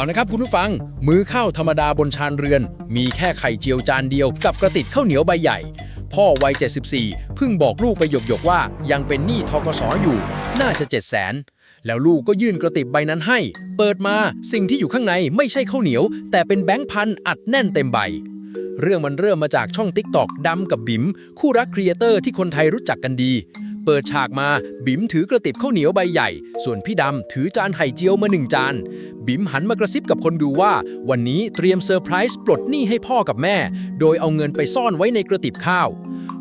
เอานะครับคุณผู้ฟังมื้อข้าวธรรมดาบนชานเรือนมีแค่ไข่เจียวจานเดียวกับกระติกข้าวเหนียวใบใหญ่พ่อวัย74เพิ่งบอกลูกไปหยกๆว่ายังเป็นหนี้ธกส.อยู่น่าจะ700,000แล้วลูกก็ยื่นกระติกใบนั้นให้เปิดมาสิ่งที่อยู่ข้างในไม่ใช่ข้าวเหนียวแต่เป็นแบงค์พันอัดแน่นเต็มใบเรื่องมันเริ่มมาจากช่อง TikTok ดำกับบิ๋มคู่รักครีเอเตอร์ที่คนไทยรู้จักกันดีเปิดฉากมาบิ๋มถือกระติบข้าวเหนียวใบใหญ่ส่วนพี่ดำถือจานไข่เจียวมา1จานบิ๋มหันมากระซิบกับคนดูว่าวันนี้เตรียมเซอร์ไพรส์ปลดหนี้ให้พ่อกับแม่โดยเอาเงินไปซ่อนไว้ในกระติบข้าว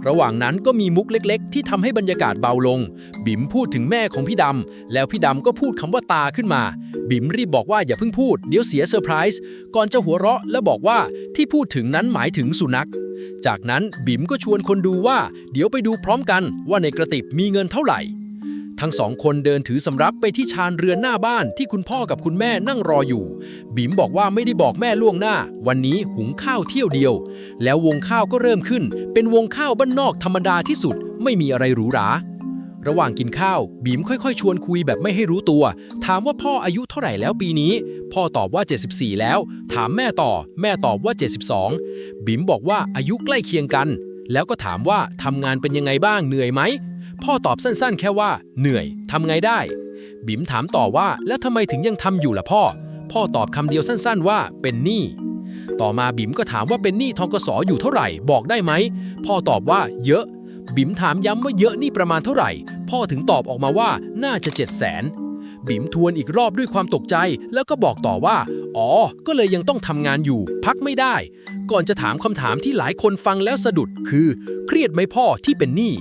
ระหว่างนั้นก็มีมุกเล็กๆที่ทำให้บรรยากาศเบาลงบิ๋มพูดถึงแม่ของพี่ดำแล้วพี่ดำก็พูดคำว่าตาขึ้นมาบิ๋มรีบบอกว่าอย่าเพิ่งพูดเดี๋ยวเสียเซอร์ไพรส์ก่อนจะหัวเราะและบอกว่าที่พูดถึงนั้นหมายถึงสุนัขจากนั้นบิ๋มก็ชวนคนดูว่าเดี๋ยวไปดูพร้อมกันว่าในกระติบมีเงินเท่าไหร่ทั้งสองคนเดินถือสำรับไปที่ชานเรือนหน้าบ้านที่คุณพ่อกับคุณแม่นั่งรออยู่บิ๋มบอกว่าไม่ได้บอกแม่ล่วงหน้าวันนี้หุงข้าวเที่ยวเดียวแล้ววงข้าวก็เริ่มขึ้นเป็นวงข้าวบ้านนอกธรรมดาที่สุดไม่มีอะไรหรูหราระหว่างกินข้าวบิ๋มค่อยๆชวนคุยแบบไม่ให้รู้ตัวถามว่าพ่ออายุเท่าไหร่แล้วปีนี้พ่อตอบว่า74แล้วถามแม่ต่อแม่ตอบว่า72บิ๋มบอกว่าอายุใกล้เคียงกันแล้วก็ถามว่าทำงานเป็นยังไงบ้างเหนื่อยไหมพ่อตอบสั้นๆแค่ว่าเหนื่อยทำไงได้บิ๋มถามต่อว่าแล้วทำไมถึงยังทำอยู่ล่ะพ่อตอบคำเดียวสั้นๆว่าเป็นหนี้ต่อมาบิ๋มก็ถามว่าเป็นหนี้ธกส.อยู่เท่าไหร่บอกได้ไหมพ่อตอบว่าเยอะบิ๋มถามย้ำว่าเยอะนี่ประมาณเท่าไหร่พ่อถึงตอบออกมาว่าน่าจะ700,000บิ๋มทวนอีกรอบด้วยความตกใจแล้วก็บอกต่อว่าอ๋อก็เลยยังต้องทำงานอยู่พักไม่ได้ก่อนจะถามคำถามที่หลายคนฟังแล้วสะดุดคือเครียดไหมพ่อที่เป็นหนี้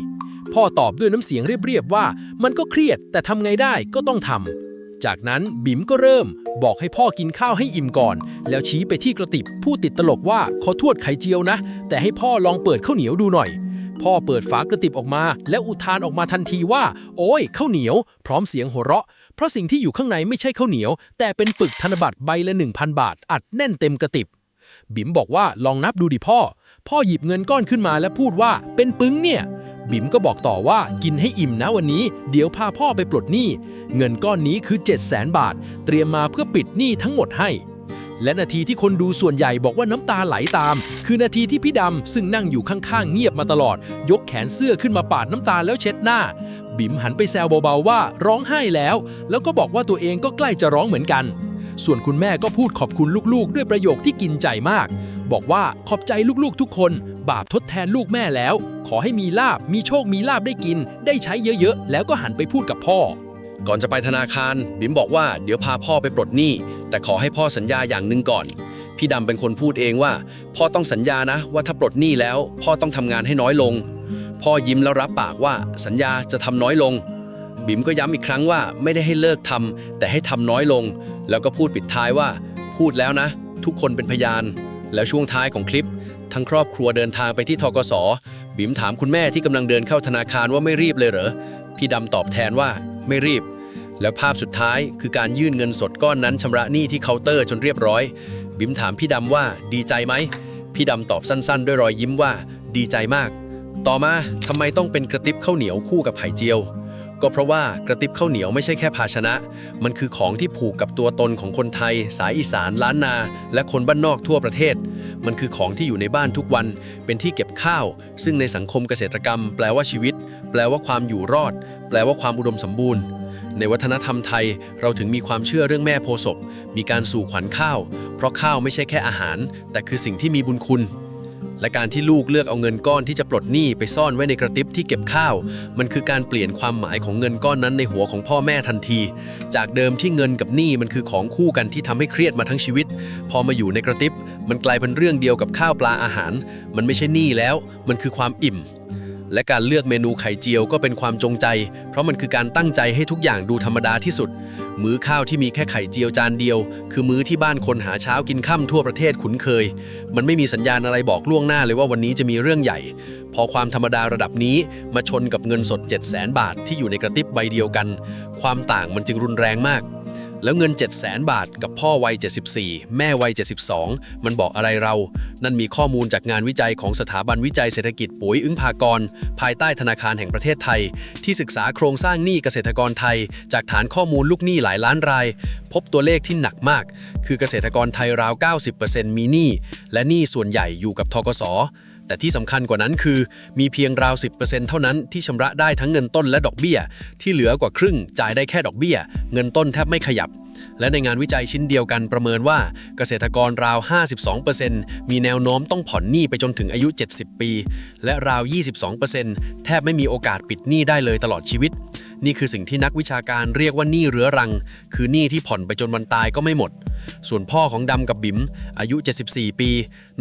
พ่อตอบด้วยน้ำเสียงเรียบๆว่ามันก็เครียดแต่ทำไงได้ก็ต้องทำจากนั้นบิ๋มก็เริ่มบอกให้พ่อกินข้าวให้อิ่มก่อนแล้วชี้ไปที่กระติบพูดติดตลกว่าขอโทษไข่เจียวนะแต่ให้พ่อลองเปิดข้าวเหนียวดูหน่อยพ่อเปิดฝากระติบออกมาแล้วอุทานออกมาทันทีว่าโอ้ยข้าวเหนียวพร้อมเสียงหัวเราะเพราะสิ่งที่อยู่ข้างในไม่ใช่ข้าวเหนียวแต่เป็นปึกธนบัตรใบละ 1,000 บาทอัดแน่นเต็มกระติบบิ๋มบอกว่าลองนับดูดิพ่อหยิบเงินก้อนขึ้นมาและพูดว่าเป็นปึ้งเนี่ยบิ๋มก็บอกต่อว่ากินให้อิ่มนะวันนี้เดี๋ยวพาพ่อไปปลดหนี้เงินก้อนนี้คือ700,000 บาทเตรียมมาเพื่อปิดหนี้ทั้งหมดให้และนาทีที่คนดูส่วนใหญ่บอกว่าน้ำตาไหลตามคือนาทีที่พี่ดำซึ่งนั่งอยู่ข้างๆเงียบมาตลอดยกแขนเสื้อขึ้นมาปาดน้ำตาแล้วเช็ดหน้าบิ๋มหันไปแซวเบาๆว่าร้องไห้แล้วก็บอกว่าตัวเองก็ใกล้จะร้องเหมือนกันส่วนคุณแม่ก็พูดขอบคุณลูกๆด้วยประโยคที่กินใจมากบอกว่าขอบใจลูกๆทุกคนบาปทดแทนลูกแม่แล้วขอให้มีลาภมีโชคมีลาภได้กินได้ใช้เยอะๆแล้วก็หันไปพูดกับพ่อก่อนจะไปธนาคารบิ๋มบอกว่าเดี๋ยวพาพ่อไปปลดหนี้แต่ขอให้พ่อสัญญาอย่างหนึ่งก่อนพี่ดำเป็นคนพูดเองว่าพ่อต้องสัญญานะว่าถ้าปลดหนี้แล้วพ่อต้องทำงานให้น้อยลงพ่อยิ้มแล้วรับปากว่าสัญญาจะทำน้อยลงบิ๋มก็ย้ำอีกครั้งว่าไม่ได้ให้เลิกทำแต่ให้ทำน้อยลงแล้วก็พูดปิดท้ายว่าพูดแล้วนะทุกคนเป็นพยานแล้วช่วงท้ายของคลิปทั้งครอบครัวเดินทางไปที่ธกส.บิ๋มถามคุณแม่ที่กำลังเดินเข้าธนาคารว่าไม่รีบเลยเหรอพี่ดำตอบแทนว่าไม่รีบแล้วภาพสุดท้ายคือการยื่นเงินสดก้อนนั้นชำระหนี้ที่เคาน์เตอร์จนเรียบร้อยบิ๋มถามพี่ดำว่าดีใจไหมพี่ดำตอบสั้นๆด้วยรอยยิ้มว่าดีใจมากต่อมาทำไมต้องเป็นกระติบข้าวเหนียวคู่กับไข่เจียวก็เพราะว่ากระติบข้าวเหนียวไม่ใช่แค่ภาชนะมันคือของที่ผูกกับตัวตนของคนไทยสายอีสานล้านนาและคนบ้านนอกทั่วประเทศมันคือของที่อยู่ในบ้านทุกวันเป็นที่เก็บข้าวซึ่งในสังคมเกษตรกรรมแปลว่าชีวิตแปลว่าความอยู่รอดแปลว่าความอุดมสมบูรณ์ในวัฒนธรรมไทยเราถึงมีความเชื่อเรื่องแม่โพธิ์ศพมีการสู่ขวัญข้าวเพราะข้าวไม่ใช่แค่อาหารแต่คือสิ่งที่มีบุญคุณและการที่ลูกเลือกเอาเงินก้อนที่จะปลดหนี้ไปซ่อนไว้ในกระติบที่เก็บข้าวมันคือการเปลี่ยนความหมายของเงินก้อนนั้นในหัวของพ่อแม่ทันทีจากเดิมที่เงินกับหนี้มันคือของคู่กันที่ทำให้เครียดมาทั้งชีวิตพอมาอยู่ในกระติบมันกลายเป็นเรื่องเดียวกับข้าวปลาอาหารมันไม่ใช่หนี้แล้วมันคือความอิ่มและการเลือกเมนูไข่เจียวก็เป็นความจงใจเพราะมันคือการตั้งใจให้ทุกอย่างดูธรรมดาที่สุดมื้อข้าวที่มีแค่ไข่เจียวจานเดียวคือมื้อที่บ้านคนหาเช้ากินค่ำทั่วประเทศคุ้นเคยมันไม่มีสัญญาณอะไรบอกล่วงหน้าเลยว่าวันนี้จะมีเรื่องใหญ่พอความธรรมดาระดับนี้มาชนกับเงินสด700,000 บาทที่อยู่ในกระติบใบเดียวกันความต่างมันจึงรุนแรงมาก แล้วเงิน 700,000 บาทกับพ่อวัย 74 แม่วัย 72 มันบอกอะไรเรา นั่นมีข้อมูลจากงานวิจัยของสถาบันวิจัยเศรษฐกิจปุ๋ยอึ้งภากร ภายใต้ธนาคารแห่งประเทศไทย ที่ศึกษาโครงสร้างหนี้เกษตรกรไทย จากฐานข้อมูลลูกหนี้หลายล้านราย พบตัวเลขที่หนักมาก คือเกษตรกรไทยราว 90% มีหนี้ และหนี้ส่วนใหญ่อยู่กับธกส.แต่ที่สำคัญกว่านั้นคือมีเพียงราว 10% เท่านั้นที่ชำระได้ทั้งเงินต้นและดอกเบี้ยที่เหลือกว่าครึ่งจ่ายได้แค่ดอกเบี้ยเงินต้นแทบไม่ขยับและในงานวิจัยชิ้นเดียวกันประเมินว่าเกษตรกรราว 52% มีแนวโน้มต้องผ่อนหนี้ไปจนถึงอายุ 70 ปีและราว 22% แทบไม่มีโอกาสปิดหนี้ได้เลยตลอดชีวิตนี่คือสิ่งที่นักวิชาการเรียกว่าหนี้เรื้อรังคือหนี้ที่ผ่อนไปจนวันตายก็ไม่หมดส่วนพ่อของดำกับบิ๋มอายุ 74 ปี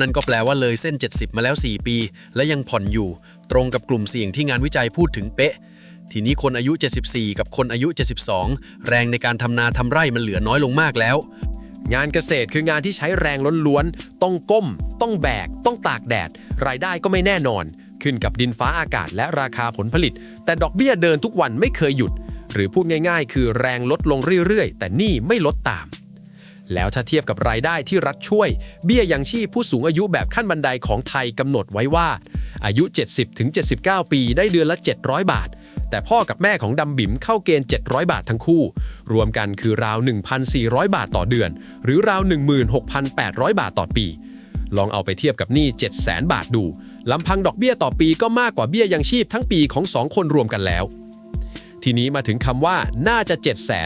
นั่นก็แปลว่าเลยเส้น 70 มาแล้ว 4 ปีและยังผ่อนอยู่ตรงกับกลุ่มเสี่ยงที่งานวิจัยพูดถึงเป๊ะทีนี้คนอายุ 74 กับคนอายุ 72 แรงในการทำนาทำไร่มันเหลือน้อยลงมากแล้วงานเกษตรคืองานที่ใช้แรงล้วนๆต้องก้มต้องแบกต้องตากแดดรายได้ก็ไม่แน่นอนขึ้นกับดินฟ้าอากาศและราคาผลผลิตแต่ดอกเบี้ยเดินทุกวันไม่เคยหยุดหรือพูดง่ายๆคือแรงลดลงเรื่อยๆแต่หนี้ไม่ลดตามแล้วถ้าเทียบกับรายได้ที่รัฐช่วยเบี้ยยังชีพผู้สูงอายุแบบขั้นบันไดของไทยกำหนดไว้ว่าอายุ 70-79 ปีได้เดือนละ 700 บาทแต่พ่อกับแม่ของดำบิ๋มเข้าเกณฑ์ 700 บาททั้งคู่รวมกันคือราว 1,400 บาทต่อเดือนหรือราว 16,800 บาทต่อปีลองเอาไปเทียบกับหนี้ 700,000 บาทดูลำพังดอกเบี้ยต่อปีก็มากกว่าเบี้ยยังชีพทั้งปีของ2คนรวมกันแล้วทีนี้มาถึงคำว่าน่าจะ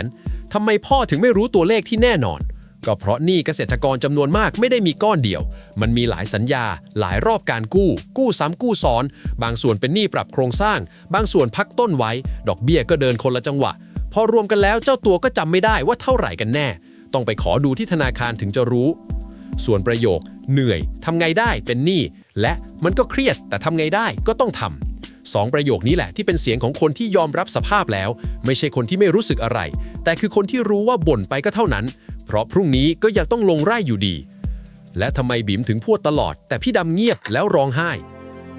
700,000 ทำไมพ่อถึงไม่รู้ตัวเลขที่แน่นอนก็เพราะหนี้เกษตรกรจำนวนมากไม่ได้มีก้อนเดียวมันมีหลายสัญญาหลายรอบการกู้ซ้ำกู้ซ้อนบางส่วนเป็นหนี้ปรับโครงสร้างบางส่วนพักต้นไว้ดอกเบี้ยก็เดินคนละจังหวะพอรวมกันแล้วเจ้าตัวก็จำไม่ได้ว่าเท่าไหร่กันแน่ต้องไปขอดูที่ธนาคารถึงจะรู้ส่วนประโยคเหนื่อยทำไงได้เป็นหนี้และมันก็เครียดแต่ทำไงได้ก็ต้องทำ2ประโยคนี้แหละที่เป็นเสียงของคนที่ยอมรับสภาพแล้วไม่ใช่คนที่ไม่รู้สึกอะไรแต่คือคนที่รู้ว่าบ่นไปก็เท่านั้นเพราะพรุ่งนี้ก็ยังต้องลงไร่อยู่ดีและทำไมบิ๋มถึงพูดตลอดแต่พี่ดำเงียบแล้วร้องไห้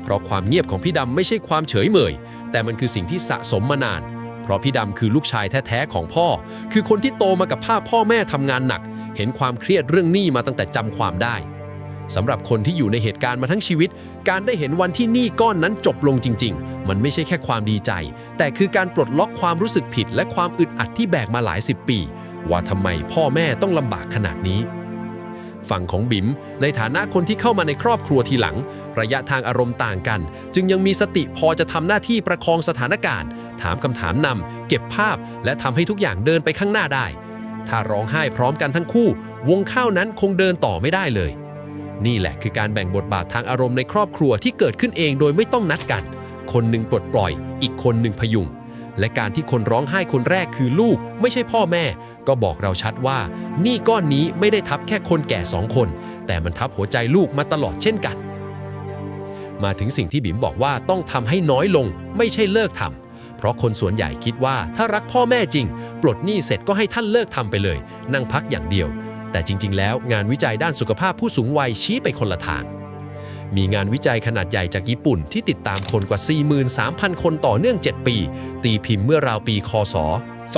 เพราะความเงียบของพี่ดำไม่ใช่ความเฉยเมยแต่มันคือสิ่งที่สะสมมานานเพราะพี่ดำคือลูกชายแท้ๆของพ่อคือคนที่โตมากับภาพพ่อแม่ทำงานหนักเห็นความเครียดเรื่องหนี้มาตั้งแต่จำความได้สำหรับคนที่อยู่ในเหตุการณ์มาทั้งชีวิตการได้เห็นวันที่หนี้ก้อนนั้นจบลงจริงๆมันไม่ใช่แค่ความดีใจแต่คือการปลดล็อกความรู้สึกผิดและความอึดอัดที่แบกมาหลาย10 ปีว่าทำไมพ่อแม่ต้องลำบากขนาดนี้ฝั่งของบิ๋มในฐานะคนที่เข้ามาในครอบครัวทีหลังระยะทางอารมณ์ต่างกันจึงยังมีสติพอจะทำหน้าที่ประคองสถานการณ์ถามคำถามนำเก็บภาพและทำให้ทุกอย่างเดินไปข้างหน้าได้ถ้าร้องไห้พร้อมกันทั้งคู่วงข้าวนั้นคงเดินต่อไม่ได้เลยนี่แหละคือการแบ่งบทบาททางอารมณ์ในครอบครัวที่เกิดขึ้นเองโดยไม่ต้องนัดกันคนหนึ่งปลดปล่อยอีกคนหนึ่งพยุงและการที่คนร้องไห้คนแรกคือลูกไม่ใช่พ่อแม่ก็บอกเราชัดว่าหนี้ก้อนนี้ไม่ได้ทับแค่คนแก่2 คนแต่มันทับหัวใจลูกมาตลอดเช่นกันมาถึงสิ่งที่บิ๋มบอกว่าต้องทำให้น้อยลงไม่ใช่เลิกทำเพราะคนส่วนใหญ่คิดว่าถ้ารักพ่อแม่จริงปลดหนี้เสร็จก็ให้ท่านเลิกทำไปเลยนั่งพักอย่างเดียวแต่จริงๆแล้วงานวิจัยด้านสุขภาพผู้สูงวัยชี้ไปคนละทางมีงานวิจัยขนาดใหญ่จากญี่ปุ่นที่ติดตามคนกว่า 43,000 คนต่อเนื่อง7 ปีตีพิมพ์เมื่อราวปีคศ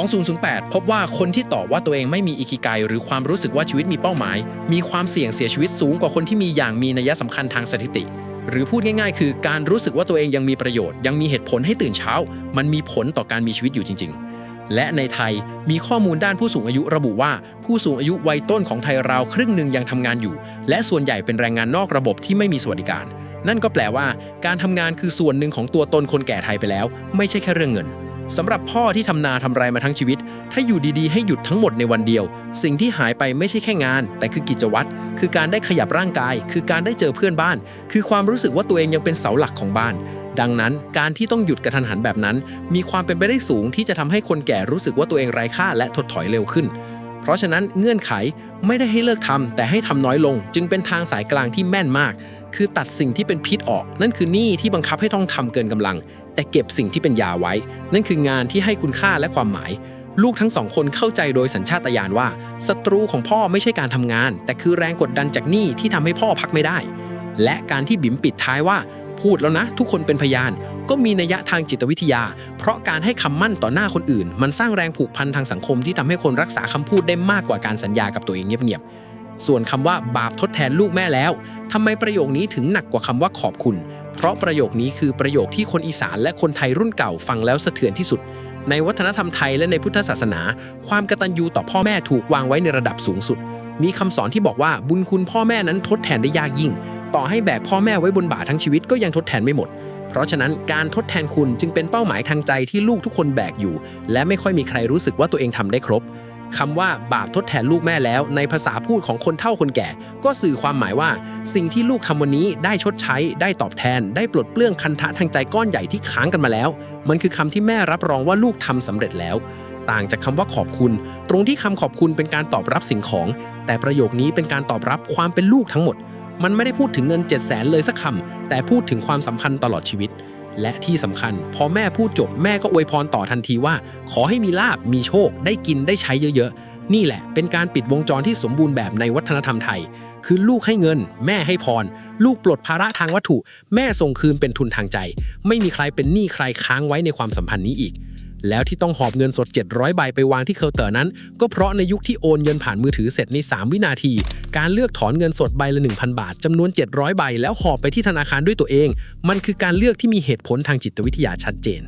2008พบว่าคนที่ตอบว่าตัวเองไม่มีอิคิไกหรือความรู้สึกว่าชีวิตมีเป้าหมายมีความเสี่ยงเสียชีวิตสูงกว่าคนที่มีอย่างมีนัยสำคัญทางสถิติหรือพูดง่ายๆคือการรู้สึกว่าตัวเองยังมีประโยชน์ยังมีเหตุผลให้ตื่นเช้ามันมีผลต่อการมีชีวิตอยู่จริงๆและในไทยมีข้อมูลด้านผู้สูงอายุระบุว่าผู้สูงอายุวัยต้นของไทยราวครึ่งหนึ่งยังทำงานอยู่และส่วนใหญ่เป็นแรงงานนอกระบบที่ไม่มีสวัสดิการนั่นก็แปลว่าการทำงานคือส่วนหนึ่งของตัวตนคนแก่ไทยไปแล้วไม่ใช่แค่เรื่องเงินสำหรับพ่อที่ทำนาทำไรมาทั้งชีวิตถ้าอยู่ดีๆให้หยุดทั้งหมดในวันเดียวสิ่งที่หายไปไม่ใช่แค่งานแต่คือกิจวัตรคือการได้ขยับร่างกายคือการได้เจอเพื่อนบ้านคือความรู้สึกว่าตัวเองยังเป็นเสาหลักของบ้านดังนั้นการที่ต้องหยุดกระทันหันแบบนั้นมีความเป็นไปได้สูงที่จะทำให้คนแก่รู้สึกว่าตัวเองไร้ค่าและถดถอยเร็วขึ้นเพราะฉะนั้นเงื่อนไขไม่ได้ให้เลิกทำแต่ให้ทำน้อยลงจึงเป็นทางสายกลางที่แม่นมากคือตัดสิ่งที่เป็นพิษออกนั่นคือหนี้ที่บังคับให้ต้องทำเกินกำลังแต่เก็บสิ่งที่เป็นยาไว้นั่นคืองานที่ให้คุณค่าและความหมายลูกทั้ง2 คนเข้าใจโดยสัญชาตญาณว่าศัตรูของพ่อไม่ใช่การทำงานแต่คือแรงกดดันจากหนี้ที่ทำให้พ่อพักไม่ได้และการที่บิ๋มปิดท้ายว่า พูดแล้วนะทุกคนเป็นพยานก็มีนัยยะทางจิตวิทยาเพราะการให้คำมั่นต่อหน้าคนอื่นมันสร้างแรงผูกพันทางสังคมที่ทำให้คนรักษาคำพูดได้มากกว่าการสัญญากับตัวเองเงียบๆส่วนคำว่าบาปทดแทนลูกแม่แล้วทำไมประโยคนี้ถึงหนักกว่าคำว่าขอบคุณเพราะประโยคนี้คือประโยคที่คนอีสานและคนไทยรุ่นเก่าฟังแล้วสะเทือนที่สุดในวัฒนธรรมไทยและในพุทธศาสนาความกตัญญูต่อพ่อแม่ถูกวางไว้ในระดับสูงสุดมีคำสอนที่บอกว่าบุญคุณพ่อแม่นั้นทดแทนได้ยากยิ่งต่อให้แบกพ่อแม่ไว้บนบ่าทั้งชีวิตก็ยังทดแทนไม่หมดเพราะฉะนั้นการทดแทนคุณจึงเป็นเป้าหมายทางใจที่ลูกทุกคนแบกอยู่และไม่ค่อยมีใครรู้สึกว่าตัวเองทำได้ครบคำว่าบาปทดแทนลูกแม่แล้วในภาษาพูดของคนเฒ่าคนแก่ก็สื่อความหมายว่าสิ่งที่ลูกทำวันนี้ได้ชดใช้ได้ตอบแทนได้ปลดเปลื้องคันธะทางใจก้อนใหญ่ที่ค้างกันมาแล้วมันคือคำที่แม่รับรองว่าลูกทำสำเร็จแล้วต่างจากคำว่าขอบคุณตรงที่คำขอบคุณเป็นการตอบรับสิ่งของแต่ประโยคนี้เป็นการตอบรับความเป็นลูกทั้งหมดมันไม่ได้พูดถึงเงิน700,000เลยสักคำแต่พูดถึงความสัมพันธ์ตลอดชีวิตและที่สำคัญพอแม่พูดจบแม่ก็อวยพรต่อทันทีว่าขอให้มีลาภมีโชคได้กินได้ใช้เยอะๆนี่แหละเป็นการปิดวงจรที่สมบูรณ์แบบในวัฒนธรรมไทยคือลูกให้เงินแม่ให้พรลูกปลดภาระทางวัตถุแม่ส่งคืนเป็นทุนทางใจไม่มีใครเป็นหนี้ใครค้างไว้ในความสัมพันธ์นี้อีกแล้วที่ต้องหอบเงินสด700 ใบไปวางที่เคาน์เตอร์นั้นก็เพราะในยุคที่โอนเงินผ่านมือถือเสร็จใน3 วินาทีการเลือกถอนเงินสดใบละ 1,000 บาทจำนวน700 ใบแล้วหอบไปที่ธนาคารด้วยตัวเองมันคือการเลือกที่มีเหตุผลทางจิตวิทยาชัดเจน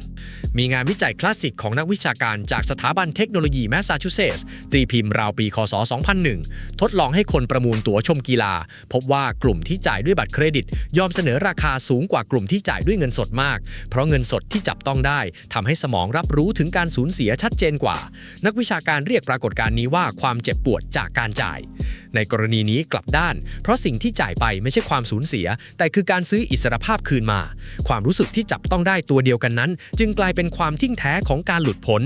มีงานวิจัยคลาสสิกของนักวิชาการจากสถาบันเทคโนโลยีแมสซาชูเซตส์ตีพิมพ์ราวปีคศ 2001 ทดลองให้คนประมูลตั๋วชมกีฬาพบว่ากลุ่มที่จ่ายด้วยบัตรเครดิตยอมเสนอราคาสูงกว่ากลุ่มที่จ่ายด้วยเงินสดมากเพราะเงินสดที่จับต้องได้ทำให้สมองรับรู้ถึงการสูญเสียชัดเจนกว่านักวิชาการเรียกปรากฏการณ์นี้ว่าความเจ็บปวดจากการจ่ายในกรณีนี้กลับด้านเพราะสิ่งที่จ่ายไปไม่ใช่ความสูญเสียแต่คือการซื้ออิสรภาพคืนมาความรู้สึกที่จับต้องได้ตัวเดียวกันนั้นจึงกลายเป็นความทิ้งแท้ของการหลุดพ้น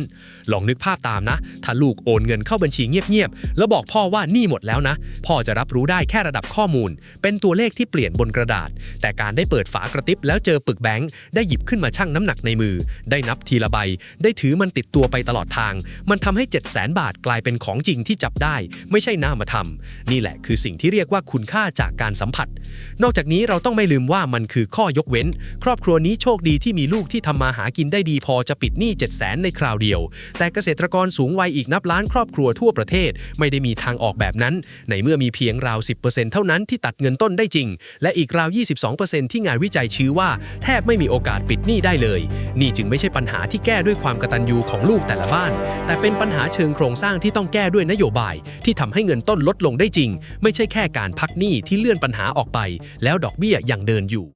ลองนึกภาพตามนะถ้าลูกโอนเงินเข้าบัญชีเงียบๆแล้วบอกพ่อว่าหนี้หมดแล้วนะพ่อจะรับรู้ได้แค่ระดับข้อมูลเป็นตัวเลขที่เปลี่ยนบนกระดาษแต่การได้เปิดฝากระติบแล้วเจอปึกแบงค์ได้หยิบขึ้นมาชั่งน้ำหนักในมือได้นับทีละใบได้ถือมันติดตัวไปตลอดทางมันทำให้700,000 บาทกลายเป็นของจริงที่จับได้ไม่ใช่นามธรรมนี่แหละคือสิ่งที่เรียกว่าคุณค่าจากการสัมผัสนอกจากนี้เราต้องไม่ลืมว่ามันคือข้อยกเว้นครอบครัวนี้โชคดีที่มีลูกที่ทำมาหากินได้ดีพอจะปิดหนี้700,000ในคราวเดียวแต่เกษตรกรสูงวัยอีกนับล้านครอบครัวทั่วประเทศไม่ได้มีทางออกแบบนั้นในเมื่อมีเพียงราว 10% เท่านั้นที่ตัดเงินต้นได้จริงและอีกราว 22% ที่งานวิจัยชี้ว่าแทบไม่มีโอกาสปิดหนี้ได้เลยนี่จึงไม่ใช่ปัญหาที่แก้ด้วยความกตัญญูของลูกแต่ละบ้านแต่เป็นปัญหาเชิงโครงสร้างที่ต้องแก้ด้วยนโยบายที่ทำให้เงินต้นลดลงได้จริงไม่ใช่แค่การพักหนี้ที่เลื่อนปัญหาออกไปแล้วดอกเบี้ยยังเดินอยู่